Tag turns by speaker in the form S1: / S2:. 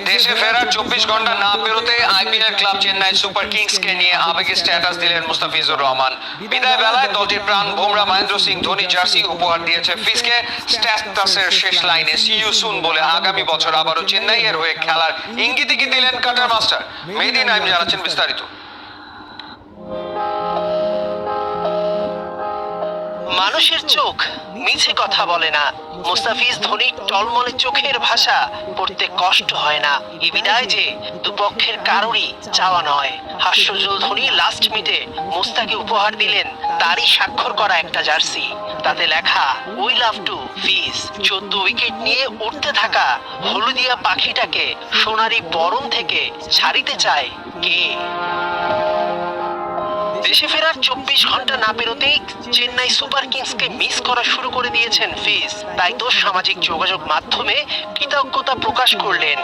S1: দেশে ফেরার 24 ঘন্টা না পেরোতে আইপিএল ক্লাব চেন্নাই সুপার কিংসকে নিয়ে আবেগী স্ট্যাটাস দিলেন মুস্তাফিজুর রহমান। বিদায় বেলায় দলটির প্রাণ ভোমরা মহেন্দ্র সিং ধোনি জার্সি উপহার দিয়েছে ফিজকে। স্ট্যাটাসের শেষ লাইনে সি ইউ সুন বলে আগামী বছর আবারও চেন্নাইয়ের হয়ে খেলার ইঙ্গিতই দিলেন কাটার মাস্টার। মেহেদী নাইম জানাচ্ছেন বিস্তারিত।
S2: মানুষের চোখ মিছে কথা বলে না। মুস্তাফিজ ধোনির টলমলে চোখের ভাষা পড়তে কষ্ট হয় না। এই বিদায় যে দুপক্ষের কারোরই চাওয়া নয়। হাস্যজ্জ্বল ধোনি লাস্ট মিটে মুস্তাকে উপহার দিলেন তারই স্বাক্ষর করা একটা জার্সি। তাতে লেখা we love to fees. 14 wicket নিয়ে উঠতে থাকা হলুদিয়া পাখিটাকে সোনারি বরণ থেকে ছাড়িতে চায় কে? দেশে ফেরার 24 ঘন্টা না পেরোতেই চেন্নাই সুপার কিংসকে মিস করা শুরু করে দিয়েছেন ফিজ। তাই তো সামাজিক যোগাযোগ মাধ্যমে কৃতজ্ঞতা প্রকাশ করলেন।